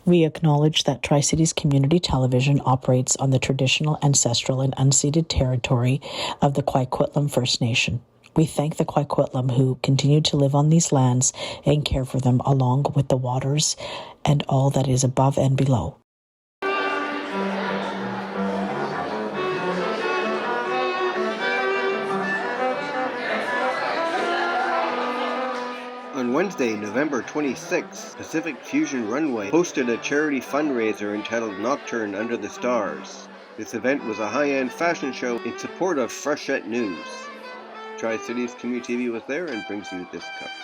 We acknowledge that Tri-Cities Community Television operates on the traditional, ancestral, and unceded territory of the Coquitlam First Nation. We thank the Coquitlam who continue to live on these lands and care for them along with the waters and all that is above and below. On Wednesday, November 26th, Pacific Fusion Runway hosted a charity fundraiser entitled Nocturne Under the Stars. This event was a high-end fashion show in support of Freshet News. Tri-Cities Community TV was there and brings you this coverage.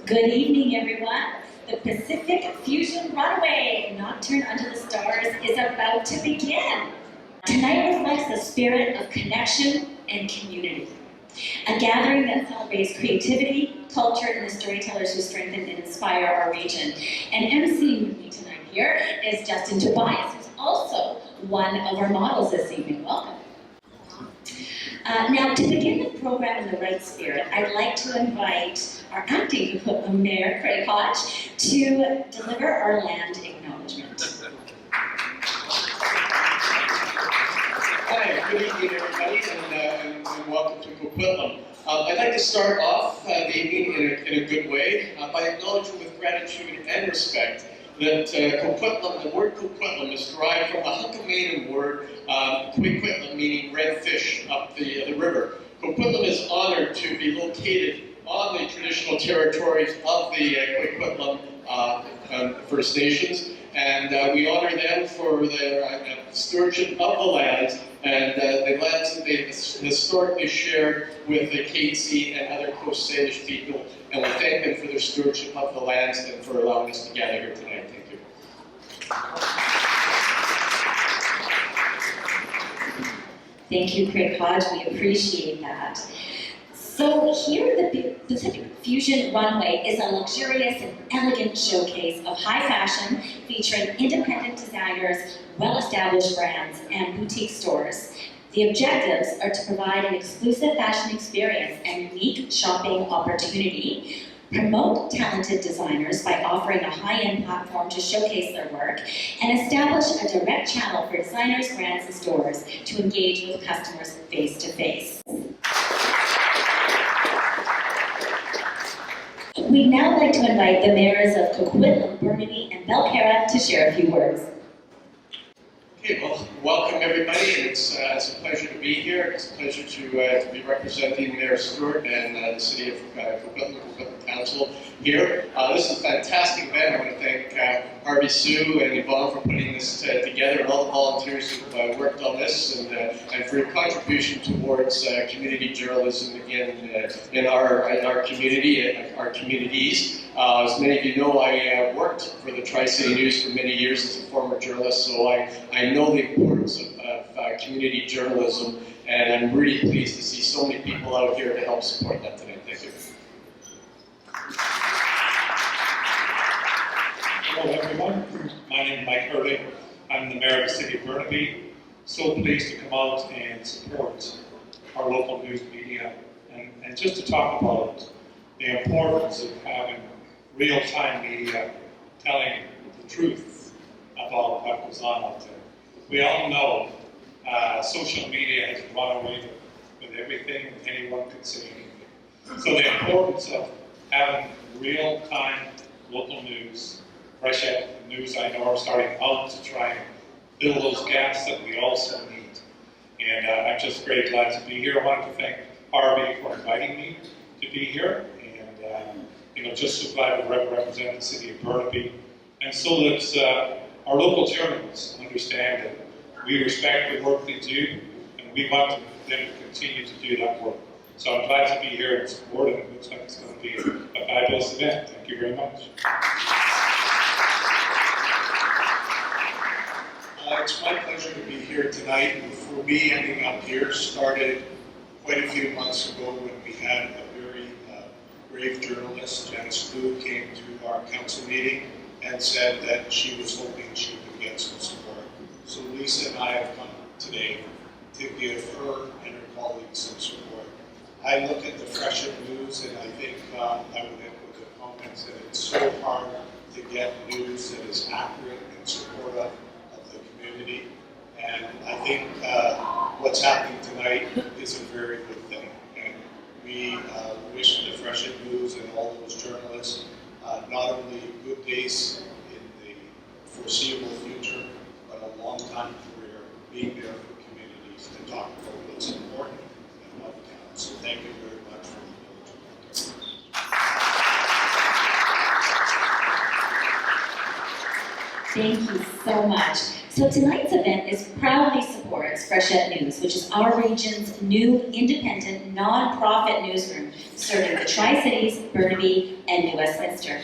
Good evening, everyone. The Pacific Fusion Runway, Nocturne Under the Stars, is about to begin. Tonight reflects the spirit of connection and community. A gathering that celebrates creativity, culture, and the storytellers who strengthen and inspire our region. And emceeing with me tonight here is Justin Tobias, who's also one of our models this evening. Welcome. Now, to begin the program in the right spirit, I'd like to invite our acting Coquitlam Mayor, Craig Hodge, to deliver our land acknowledgement. Hi, good evening, everybody, and welcome to Coquitlam. I'd like to start off the evening in a good way by acknowledging with gratitude and respect that Coquitlam, the word Coquitlam is derived from the Hunkamanam word Coquitlam, meaning red fish up the river. Coquitlam is honored to be located on the traditional territories of the Coquitlam First Nations, and we honor them for their stewardship of the lands and the lands that they've historically shared with the Katzie and other Coast Salish people, and we thank them for their stewardship of the lands and for allowing us to gather here tonight. Thank you. Thank you, Craig Hodge. We appreciate that. So here, the Pacific Fusion Runway is a luxurious and elegant showcase of high fashion featuring independent designers, well-established brands, and boutique stores. The objectives are to provide an exclusive fashion experience and unique shopping opportunity, promote talented designers by offering a high-end platform to showcase their work, and establish a direct channel for designers, brands, and stores to engage with customers face-to-face. We'd now like to invite the mayors of Coquitlam, Burnaby, and Belcarra to share a few words. Okay, well, welcome everybody, and it's a pleasure to be here. It's a pleasure to be representing Mayor Stewart and the City of Coquitlam Council here. This is a fantastic event. I want to thank Harvey Sue and Yvonne for putting this together, and all the volunteers who've worked on this, and for your contribution towards community journalism in our community and our communities. As many of you know, I worked for the Tri-City News for many years as a former journalist, so I know the importance of community journalism, and I'm really pleased to see so many people out here to help support that tonight. Thank you. Hello everyone, my name is Mike Hurley. I'm the Mayor of the City of Burnaby. So pleased to come out and support our local news media and just to talk about the importance of having real-time media telling the truth about what goes on out there. We all know social media has run away with everything, and anyone can say anything. So the importance of having real-time local news, Freshet news, I know, are starting out to try and fill those gaps that we also need. And I'm just very glad to be here. I wanted to thank RB for inviting me to be here, and just so glad to represent the city of Burnaby, and so that our local journalists understand that we respect the work they do, and we want them to continue to do that work. So I'm glad to be here and support, and it looks like it's going to be a fabulous event. Thank you very much. It's my pleasure to be here tonight. And for me, ending up here started quite a few months ago when we had a very brave journalist, Janice Fu, came to our council meeting and said that she was hoping she could get some support. So Lisa and I have come today to give her and her colleagues some support. I look at the Freshet news and I think I would echo the comments that it's so hard to get news that is accurate and supportive of the community. And I think what's happening tonight is a very good thing. And we wish the Freshet News and all those journalists not only good days in the foreseeable future, but a long time career being there for communities to talk about what's important and what counts. So thank you very much for the village. Thank you so much. So tonight's event proudly supports Freshet News, which is our region's new independent, non-profit newsroom serving the Tri-Cities, Burnaby, and New Westminster.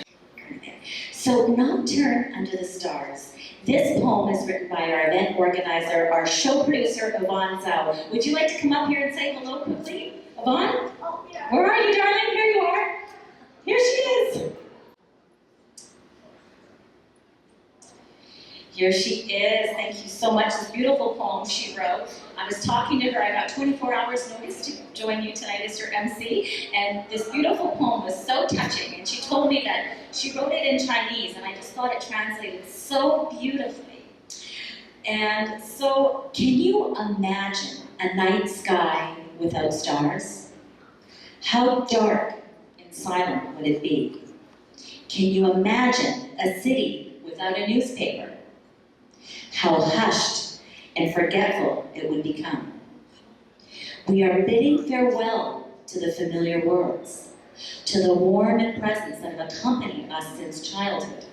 So Nocturne Under the Stars. This poem is written by our event organizer, our show producer, Yvonne Zhao. Would you like to come up here and say hello quickly? Yvonne? Oh, yeah. Where are you, darling? Here you are. Here she is. Here she is. Thank you so much. This beautiful poem she wrote. I was talking to her. I got 24 hours notice to join you tonight as your MC. And this beautiful poem was so touching. And she told me that she wrote it in Chinese. And I just thought it translated so beautifully. And so, can you imagine a night sky without stars? How dark and silent would it be? Can you imagine a city without a newspaper? How hushed and forgetful it would become. We are bidding farewell to the familiar words, to the warm presence that have accompanied us since childhood.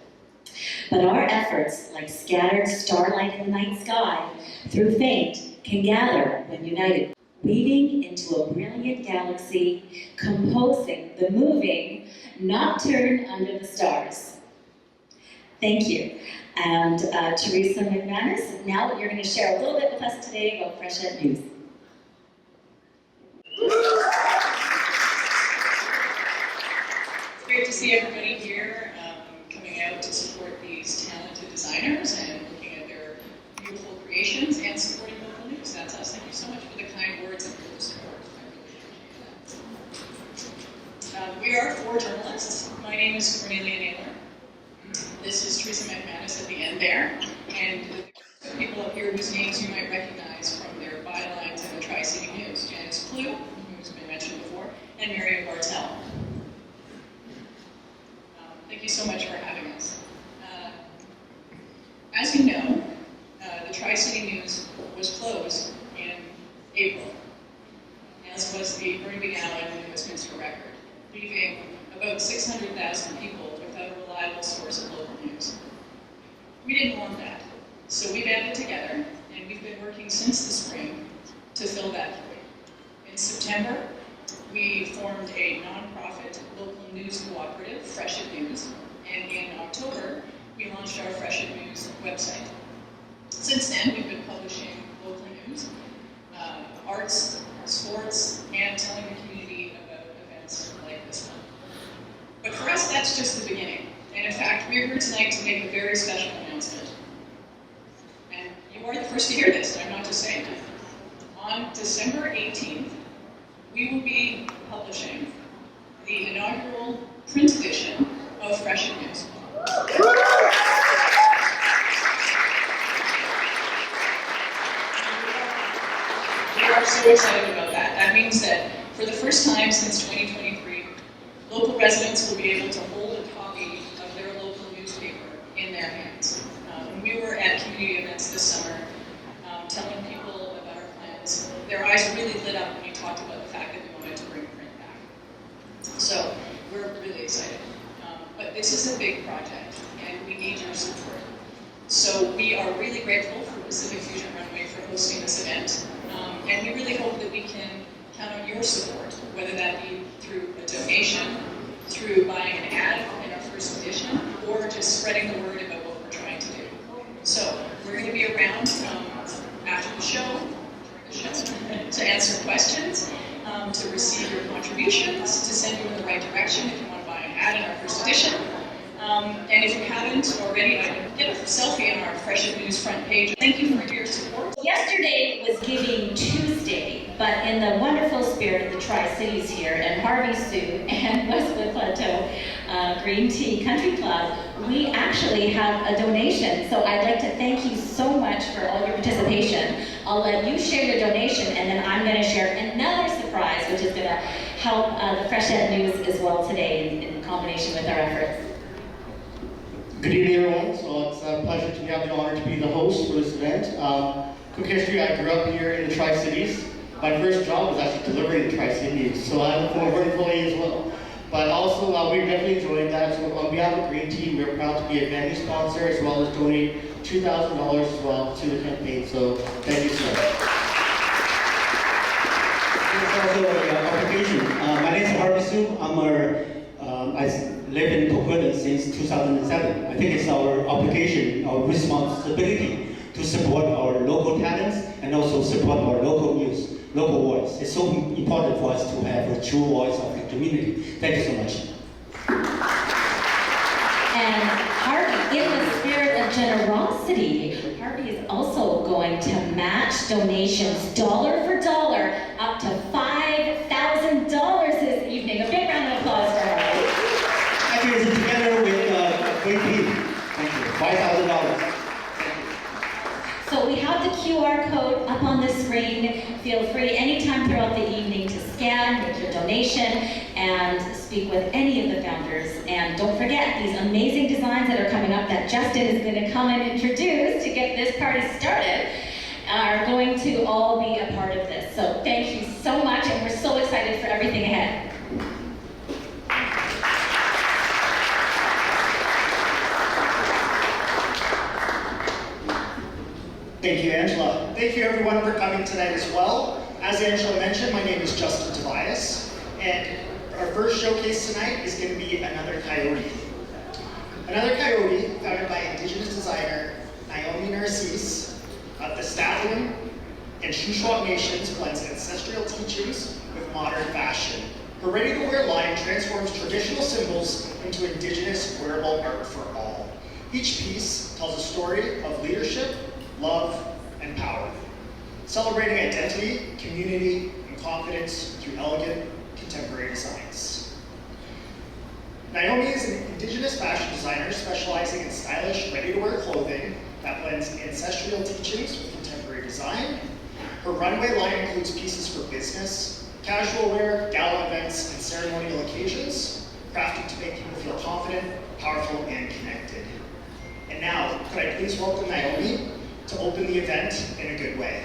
But our efforts, like scattered starlight in the night sky, through faint, can gather when united, weaving into a brilliant galaxy, composing the moving Nocturne Under the Stars. Thank you. And Teresa McManus, now you're going to share a little bit with us today about Freshet News. It's great to see everybody here coming out to support these talented designers and looking at their beautiful creations and supporting local news. That's us. Thank you so much for the kind words and for the support. I really appreciate that. We are 4 journalists. My name is Cornelia Naylor. This is Teresa McManus at the end there, and the people up here whose names you might recognize from their bylines in the Tri-City News. Janice Clue, who's been mentioned before, and Miriam Bartel. Thank you so much for having us. As you know, the Tri-City News was closed in April, as was the Burnaby Allen and New Westminster Record, leaving about 600,000 people without a reliable source of local news. We didn't want that, so we banded together, and we've been working since the spring to fill that void. In September, we formed a non-profit local news cooperative, Freshet News, and in October, we launched our Freshet News website. Since then, we've been publishing local news, arts, sports, and telling the community about events like this one. But for us, that's just the beginning. And in fact, we're here tonight to make a very special announcement. And you are the first to hear this, I'm not just saying that. On December 18th, we will be publishing the inaugural print edition of Freshet News. We are so excited about that. That means that for the first time since 2023, local residents will be able to hold a copy of their local newspaper in their hands. When we were at community events this summer, telling people about our plans, their eyes really lit up when we talked about the fact that we wanted excited. But this is a big project, and we need your support. So we are really grateful for Pacific Fusion Runway for hosting this event, and we really hope that we can count on your support, whether that be through a donation, through buying an ad in our first edition, or just spreading the word about what we're trying to do. So we're going to be around after the show, during the show, to answer questions, to receive your contributions, to send you in the right direction if you want to buy an ad in our first edition. And if you haven't already, get a selfie on our Freshet News front page. Thank you for your support. Yesterday was Giving Tuesday, but in the wonderful spirit of the Tri-Cities here and Harvey Sue and Westwood Plateau Green Tea Country Club, we actually have a donation. So I'd like to thank you so much for all your participation. I'll let you share your donation, and then I'm going to share another surprise, which is going to help the Freshet News as well today in combination with our efforts. Good evening, everyone. So it's a pleasure to have the honor to be the host for this event. Quick history, I grew up here in the Tri-Cities. My first job was actually delivering the Tri-Cities, so I'm a former employee as well. But also, we definitely enjoyed that. So on behalf of Green Tea, we're proud to be a venue sponsor as well as donate $2,000 as well to the campaign. So thank you so much. It's also an application. My name is Harvey Sue. I live in Coquitlam since 2007. I think it's our obligation, our responsibility to support our local talents and also support our local news, local voice. It's so important for us to have a true voice of the community. Thank you so much. And Harvey, in the spirit of generosity, Harvey is also going to match donations dollar for dollar up to $5,000 this evening. A big round of applause for Harvey. Actually, it's together with Green Tea. Thank you. $5,000. So we have the QR code up on the screen. Feel free anytime throughout the evening to scan, make your donation, and speak with any of the founders. And don't forget these amazing designs that are coming up that Justin is going to come and introduce to get this party started are going to all be a part of this. So thank you so much, and we're so excited for everything ahead. Thank you, Angela. Thank you, everyone, for coming tonight as well. As Angela mentioned, my name is Justin Tobias, and our first showcase tonight is going to be Another Coyote. Another Coyote, founded by Indigenous designer Naomi Narcisse, the Stallion and Shuswap Nations blends ancestral teachings with modern fashion. Her ready-to-wear line transforms traditional symbols into Indigenous wearable art for all. Each piece tells a story of leadership, love, and power, celebrating identity, community, and confidence through elegant, contemporary designs. Naomi is an Indigenous fashion designer specializing in stylish, ready-to-wear clothing that blends ancestral teachings with contemporary design. Her runway line includes pieces for business, casual wear, gala events, and ceremonial occasions, crafted to make people feel confident, powerful, and connected. And now, could I please welcome Naomi to open the event in a good way.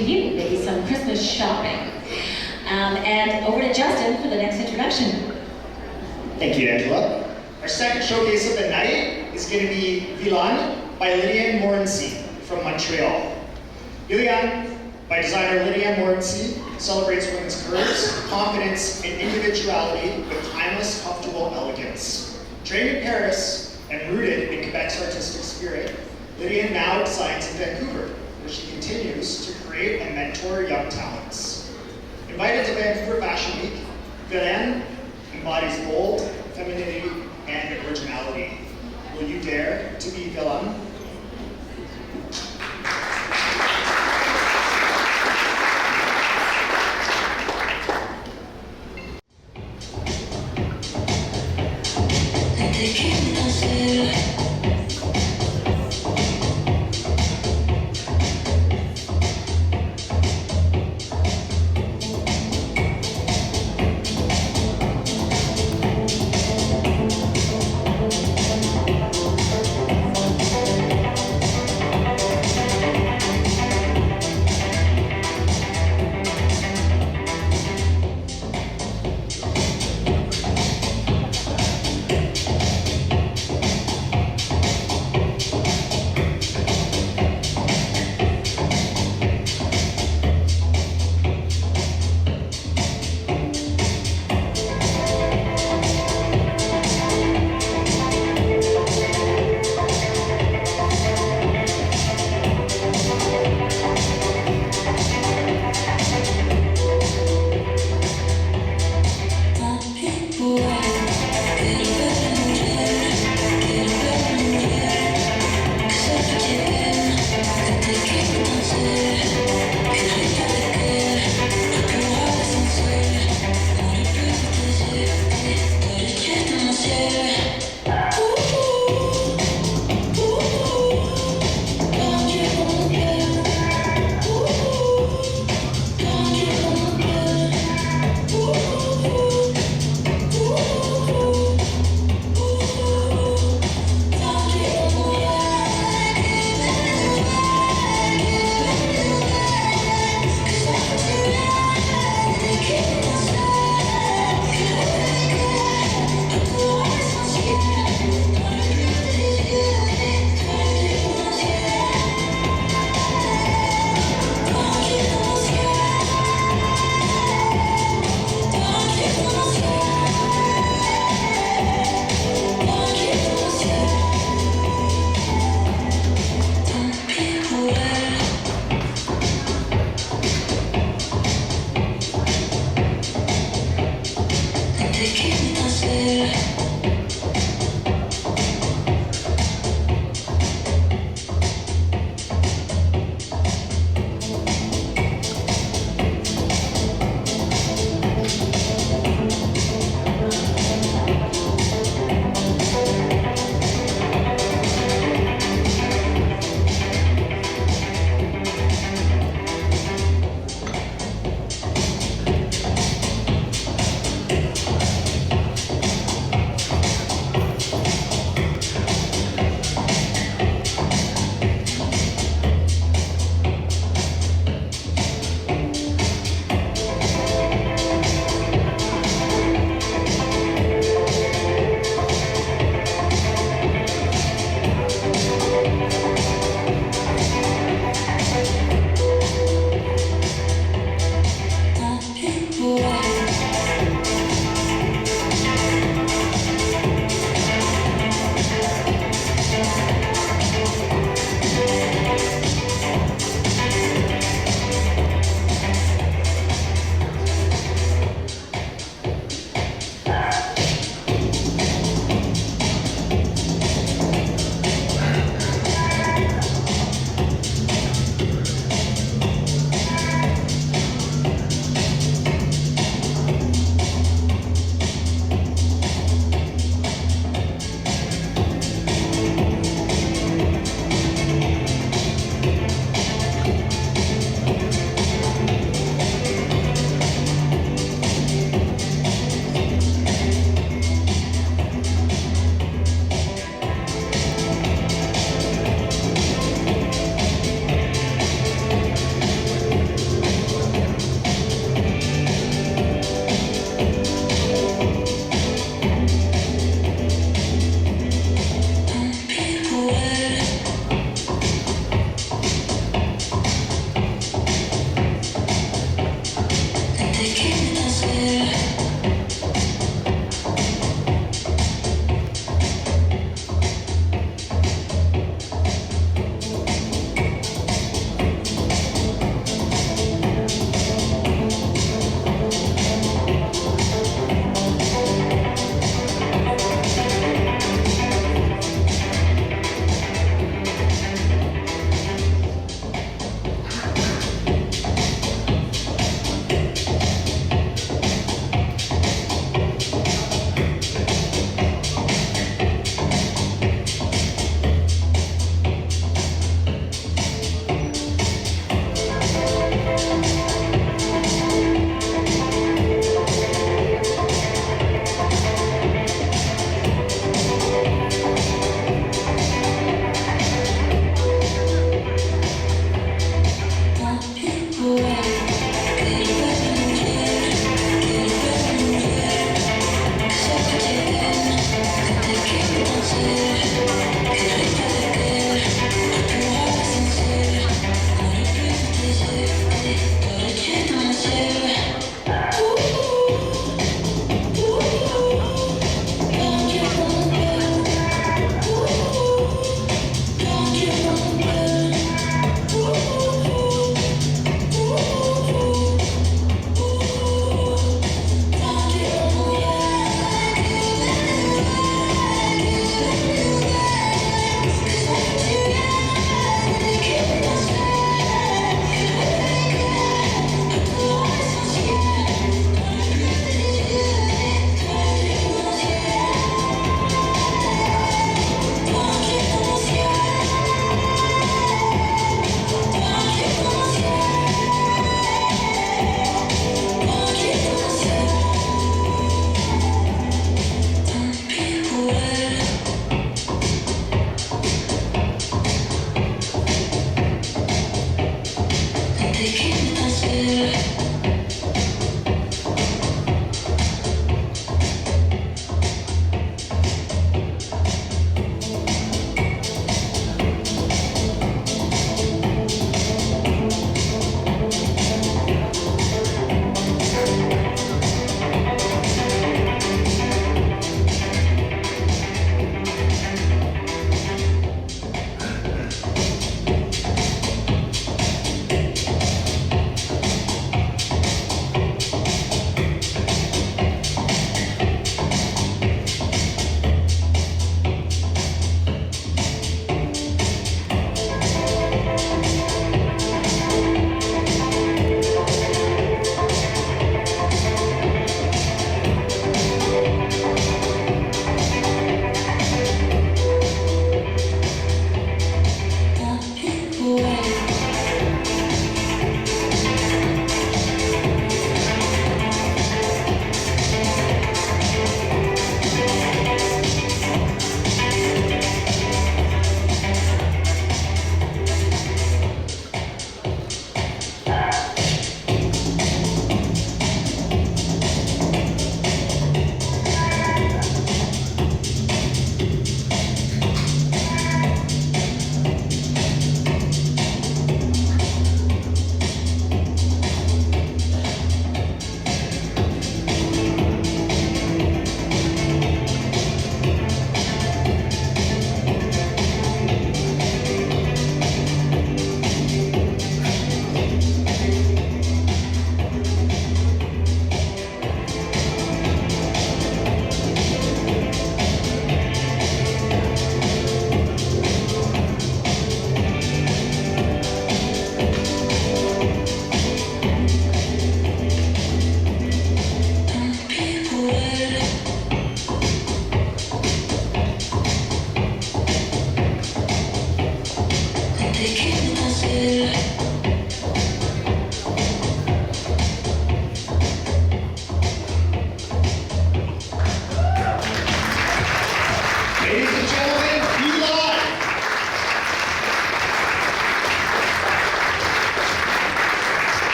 you, maybe some Christmas shopping. And over to Justin for the next introduction. Thank you, Angela. Our second showcase of the night is going to be Vilan by Lydiane Morency from Montreal. Vilan, by designer Lydiane Morency, celebrates women's curves, confidence, and individuality with timeless, comfortable elegance. Trained in Paris and rooted in Quebec's artistic spirit, Lydiane now designs in Vancouver, where she continues to create and mentor young talents. Invited to Vancouver Fashion Week, Vilan embodies bold, femininity, and originality. Will you dare to be Vilan?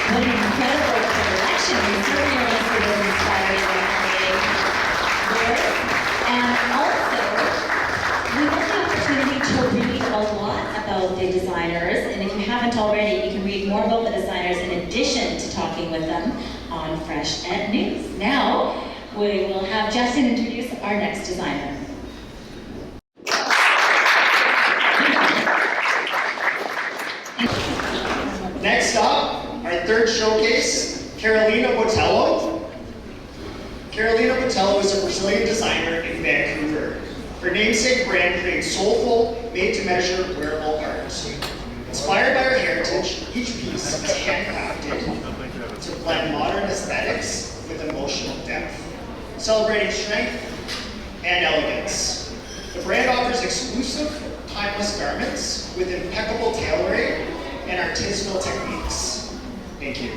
What an incredible collection. We certainly are listening to those inspiring words. And also, we had the opportunity to read a lot about the designers. And if you haven't already, you can read more about the designers in addition to talking with them on Freshet News. Now, we will have Justin introduce our next designer. Next up, our third showcase, Carolina Botelho. Carolina Botelho is a Brazilian designer in Vancouver. Her namesake brand creates soulful, made-to-measure wearable art. Inspired by her heritage, each piece is handcrafted to blend modern aesthetics with emotional depth, celebrating strength and elegance. The brand offers exclusive, timeless garments with impeccable tailoring and artisanal techniques. Thank you.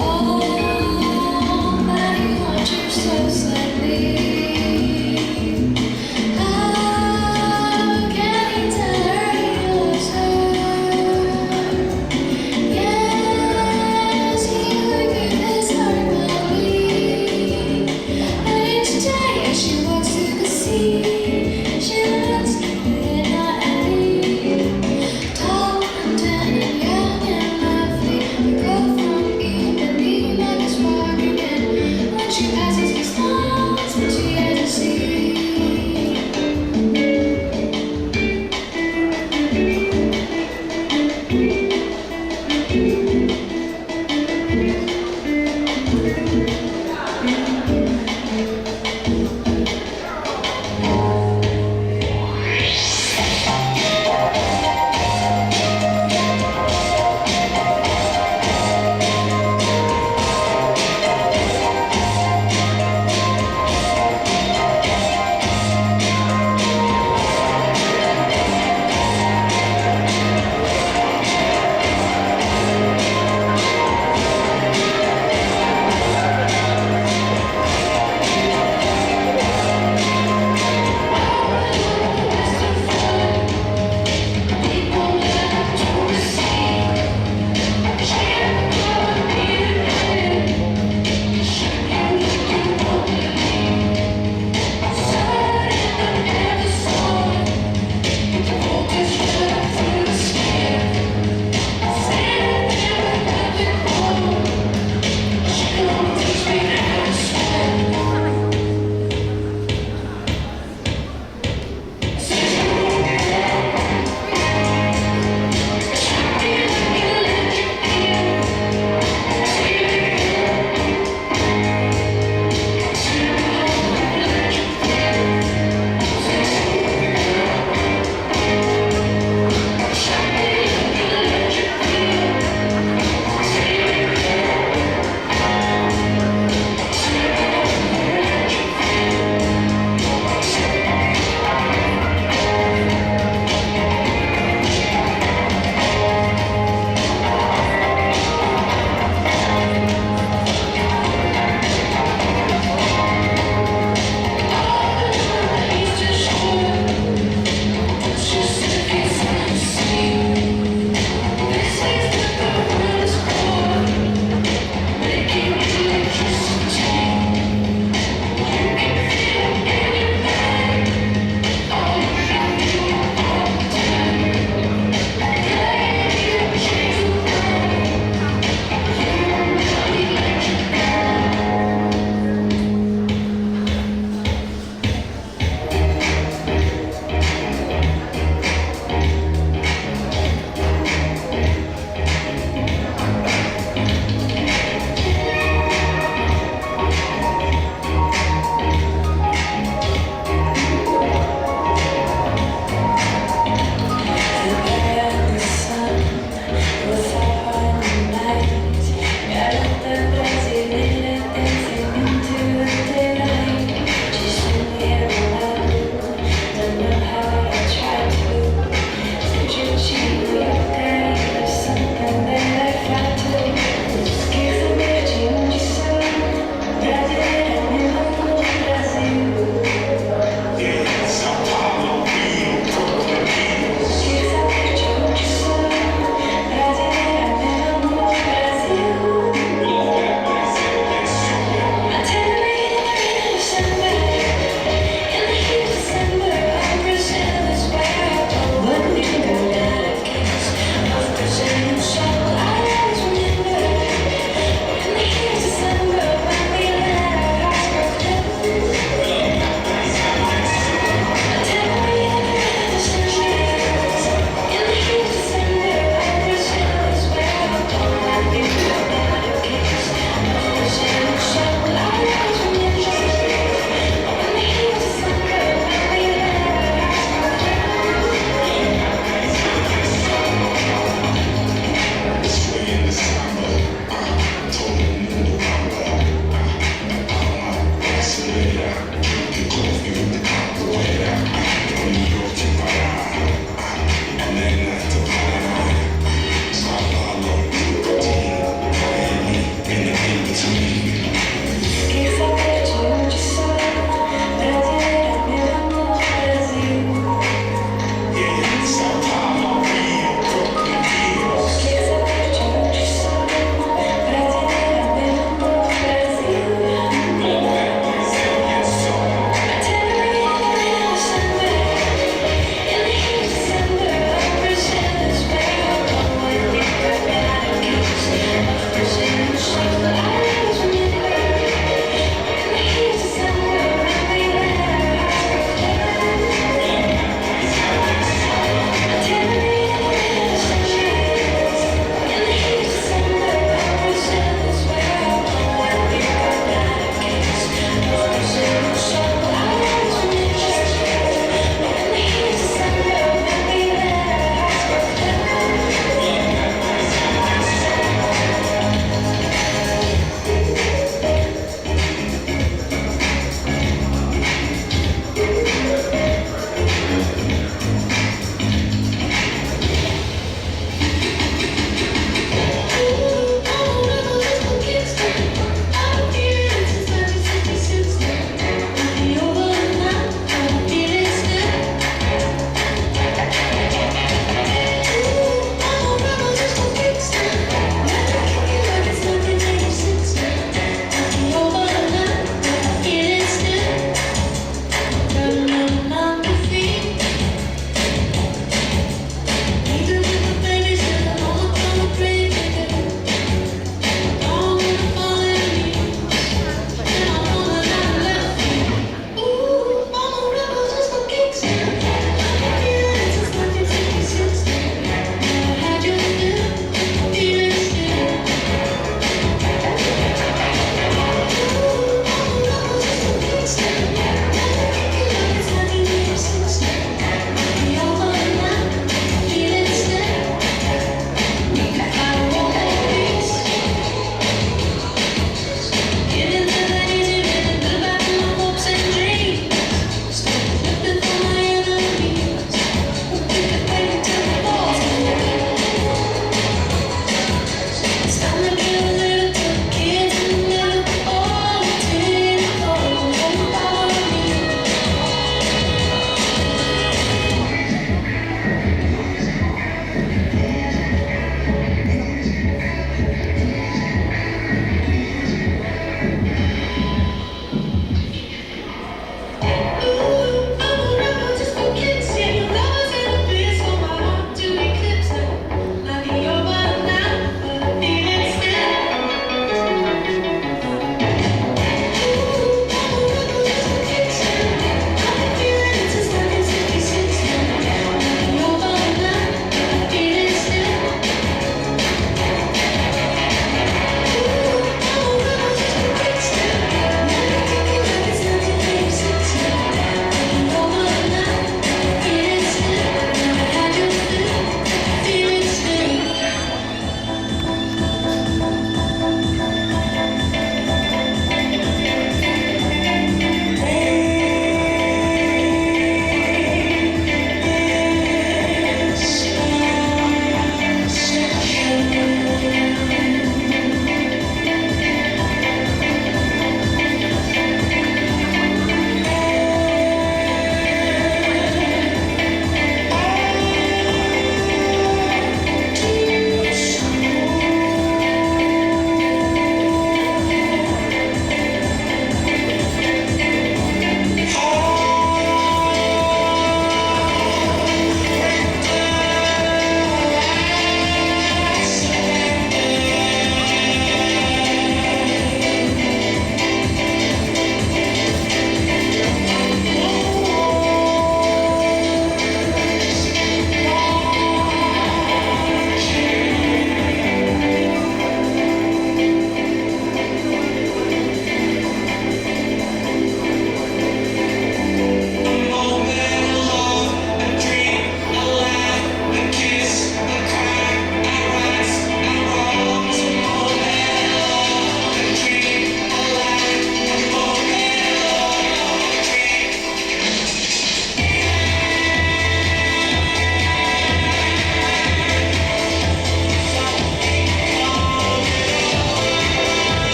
Oh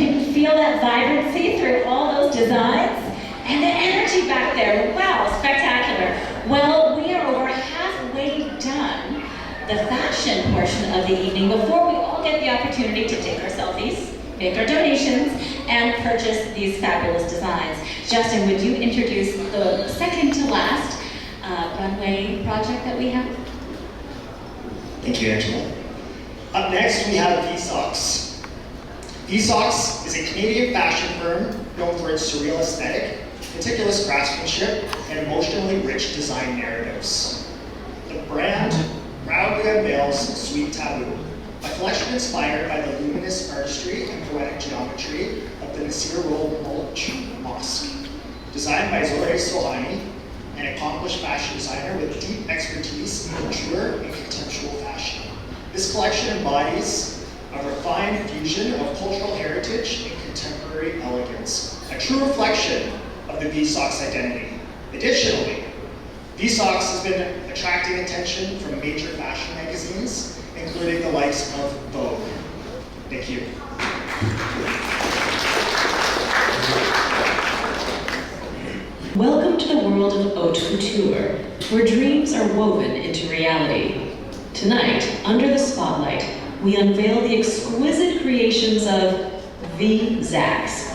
Can you feel that vibrancy through all those designs? And the energy back there, wow, spectacular. Well, we are over halfway done the fashion portion of the evening before we all get the opportunity to take our selfies, make our donations, and purchase these fabulous designs. Justin, would you introduce the second to last runway project that we have? Thank you, Angela. Up next, we have Vsocks. Vsocks is a Canadian fashion firm known for its surreal aesthetic, meticulous craftsmanship, and emotionally rich design narratives. The brand proudly unveils Sweet Taboo, a collection inspired by the luminous artistry and poetic geometry of the Nasir Mulch Mosque. Designed by Zorae Sohani, an accomplished fashion designer with deep expertise in mature and contemporary fashion. This collection embodies a refined fusion of cultural heritage and contemporary elegance, a true reflection of the Vsocks identity. Additionally, Vsocks has been attracting attention from major fashion magazines, including the likes of Vogue. Thank you. Welcome to the world of haute couture, where dreams are woven into reality. Tonight, under the spotlight, we unveil the exquisite creations of Vsocks.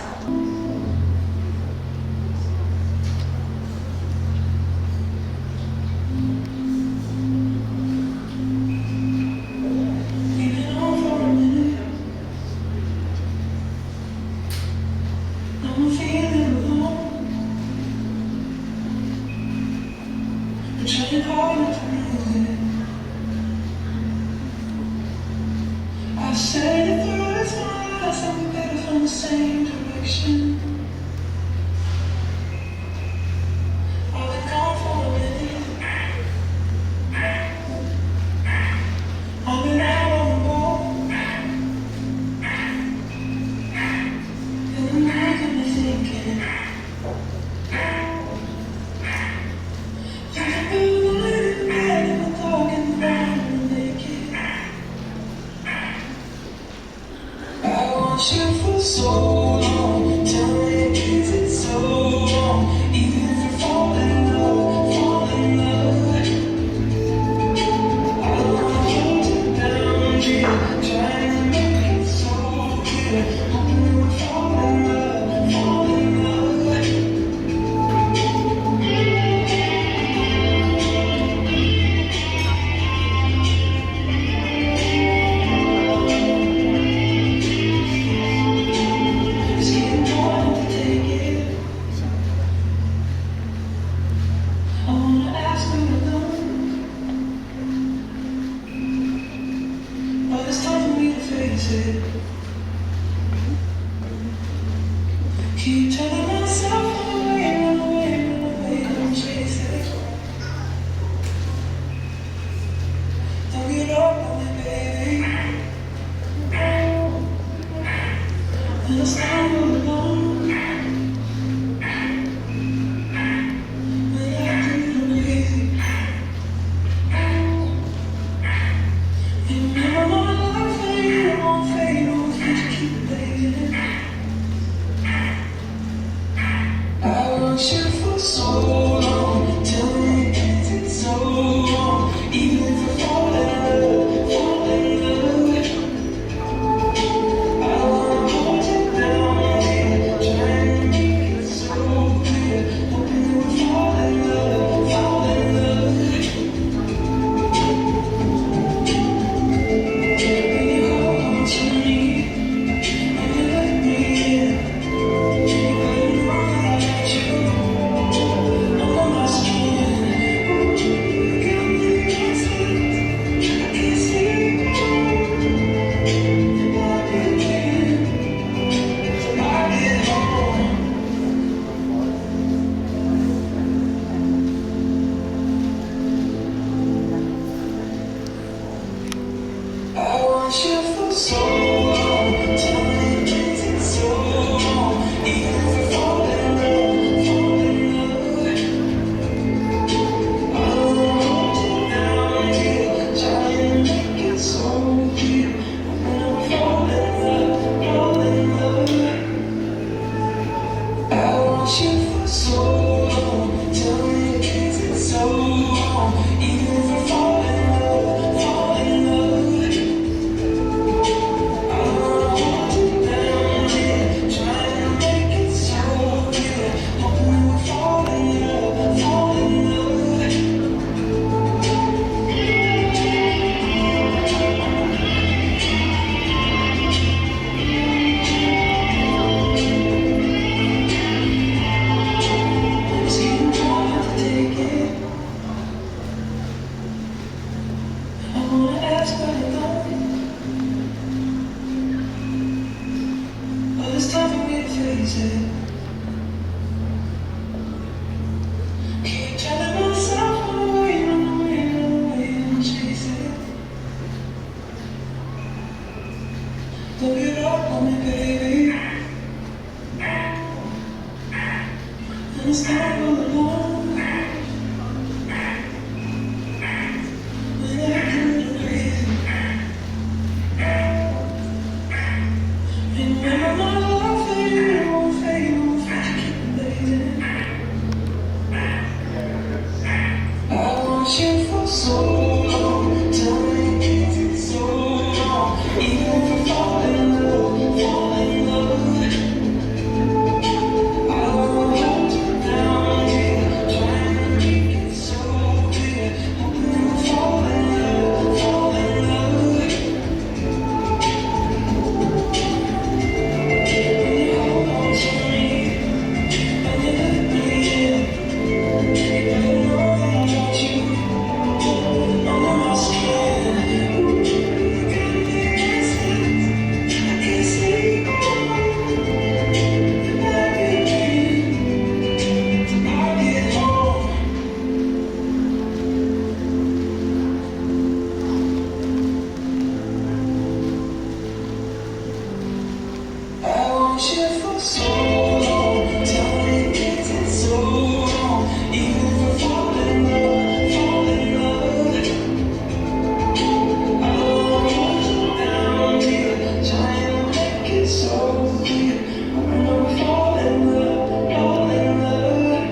it's time for me to face it. Keep telling myself run away, run away, run away, and chase it. Don't give up on me, baby. And it's not all alone. When I do crazy. And when I'm not love fade, won't fade, won't fade, baby. I want you for so long. Tell me is it so long? Even if I fall in love, fall in love. I wanna hold you down, yeah. Trying to make it so clear. Hoping you'll fall in love, fall in love. When you hold on to me, when you let me in, baby, I know that I want you under my skin. Got me restless, I can't sleep without you. I'll get home. I want you for so long. Tell me is it so long? Even if I fall in love, fall in love. I wanna hold you down, yeah. Trying to make it so clear. Hoping I'll fall in love, fall in love.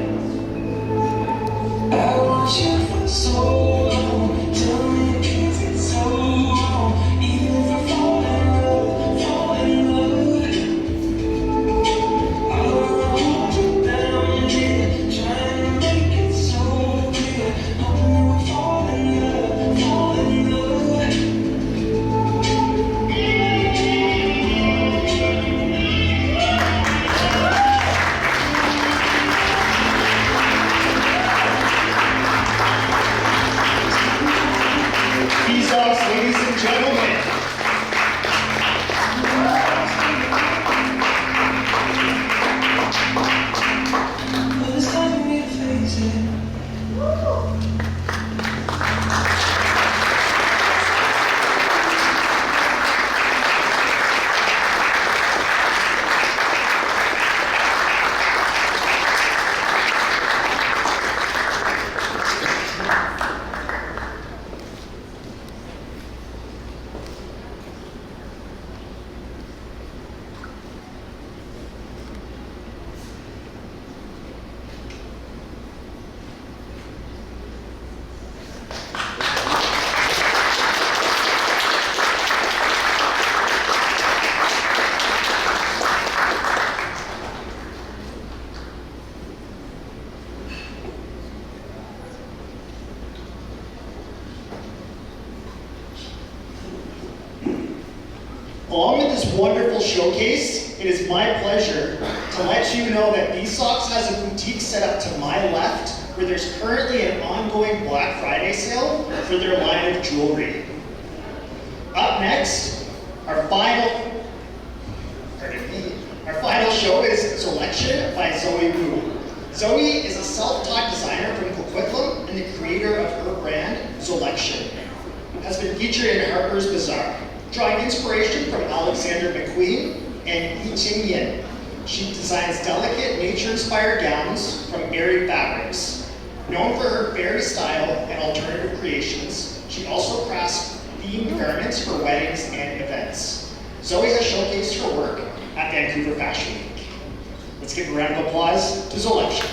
I want you for so long. Tell me is it so long? Even if I fall in love, fall in love. I wanna hold you down, yeah. Trying to make it so clear. Hoping we'll fall in love, fall in love. Peace off, ladies and gentlemen. But it's time for me to face it. Along with this wonderful showcase, it is my pleasure to let you know that B-Sox has a boutique set up to my left, where there's currently an ongoing Black Friday sale for their line of jewelry. Up next, our final show is Selection by Zoe Wu. Zoe is a self-taught designer from Coquitlam and the creator of her brand, Selection. Has been featured in Harper's Bazaar, drawing inspiration from Alexander McQueen and Yi Ching Yin. She designs delicate, nature-inspired gowns from airy fabrics. Known for her fairy style and alternative creations, she also crafts themed garments for weddings and events. Zoe has showcased her work at Vancouver Fashion Week. Let's give a round of applause to Selection.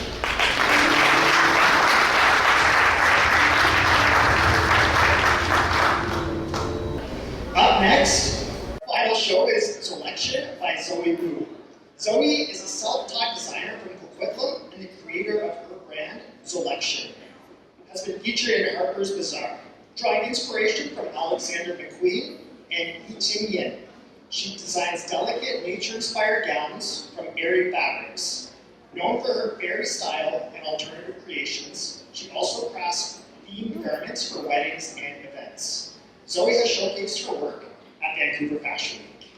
Up next, our final show is Selection by Zoe Wu. Zoe is a self-taught designer from Coquitlam and the creator of her brand, Selection. Has been featured in Harper's Bazaar, drawing inspiration from Alexander McQueen and Yi Ching Yin. She designs delicate, nature-inspired gowns from airy fabrics. Known for her fairy style and alternative creations, she also crafts themed garments for weddings and events. Zoe has showcased her work at Vancouver Fashion Week.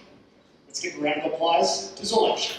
Let's give a round of applause to Zolech.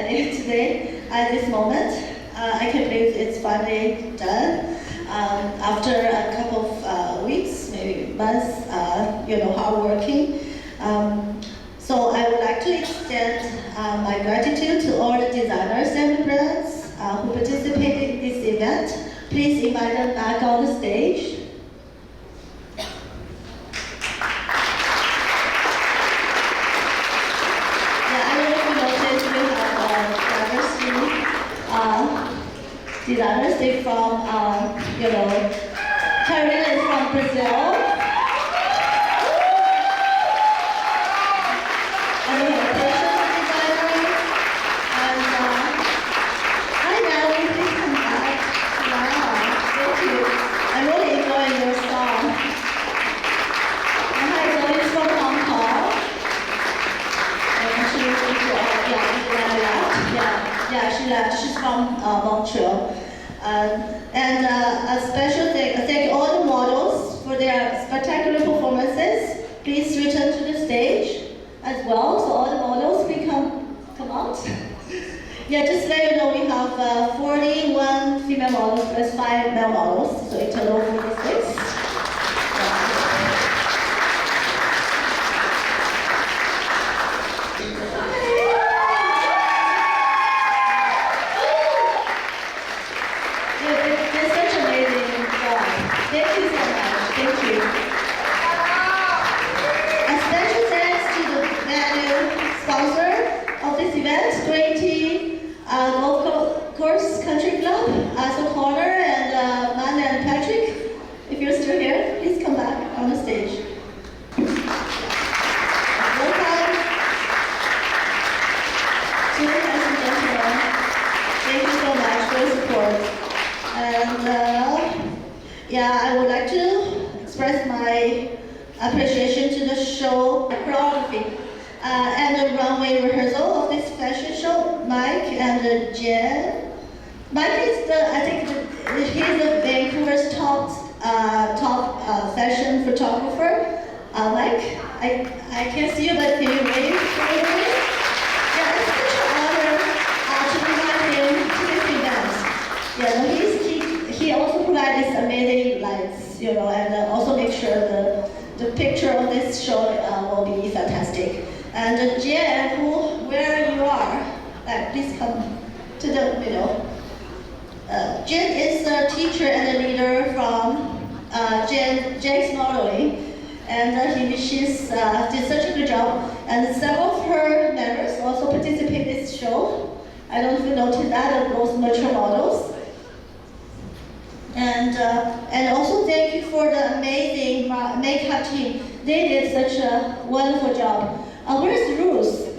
excited today at this moment. I can't believe it's finally done. After a couple of weeks, maybe months, hard working. So I would like to extend my gratitude to all the designers and brands who participated in this event. Please invite them back on the stage. Designers, they're from, Carolina is from Brazil. And we have Freshet designers. And hi Natalie, please come back. Wow, thank you. I'm really enjoying your song. And hi Zoe is from Hong Kong. And she left. She's from Montreal. And a special thank all the models for their spectacular performances. Please return to the stage as well, so all the models can come out. Yeah, just to let you know, we have 41 female models plus 5 male models, so in total 46. I would like to express my appreciation to the show choreography and the runway rehearsal of this fashion show. Mike and Jen. Mike is he's the Vancouver's top fashion photographer. Mike, I can't see you, but can you wave for me? Yeah, it's such an honor to invite him to this event. Yeah, he also provides these amazing lights, and also make sure the picture of this show will be fantastic. And Jen, where you are, please come to the middle. Jen is a teacher and a leader from Jen's Modeling, and she's did such a good job. And several of her members also participate in this show. I don't know if you noticed that, those mature models. And also thank you for the amazing makeup team. They did such a wonderful job. Where's Ruth?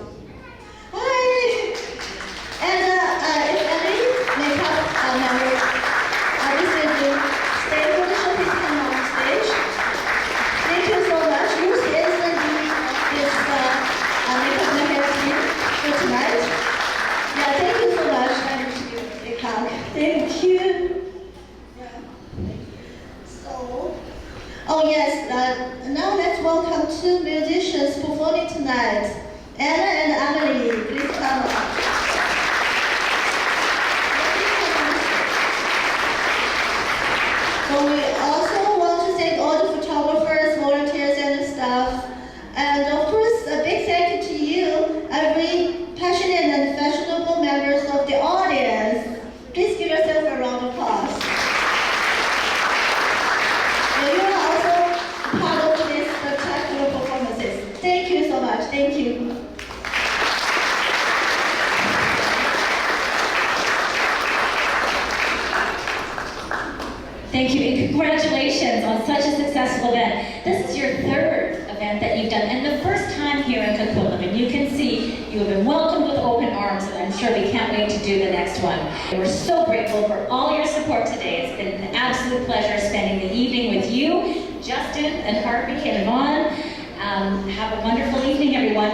Hi! And if any makeup members listening to stay for the show, please come on stage. Thank you so much. Ruth is the lead of this makeup makeup team for tonight. Yeah, thank you so much. Thank you. Oh yes, now let's welcome two musicians performing tonight. Anna and Emily, please come up. So we also want to thank all the photographers, volunteers, and the staff. And of course, a big thank you to you, every passionate and fashionable members of the audience. Please give yourself a round of applause. Thank you so much. Thank you. Thank you, and congratulations on such a successful event. This is your third event that you've done, and the first time here in Coquitlam, and you can see you have been welcomed with open arms, and I'm sure we can't wait to do the next one. We're so grateful for all your support today. It's been an absolute pleasure spending the evening with you, Justin and Harvey and Yvonne. Have a wonderful evening, everyone.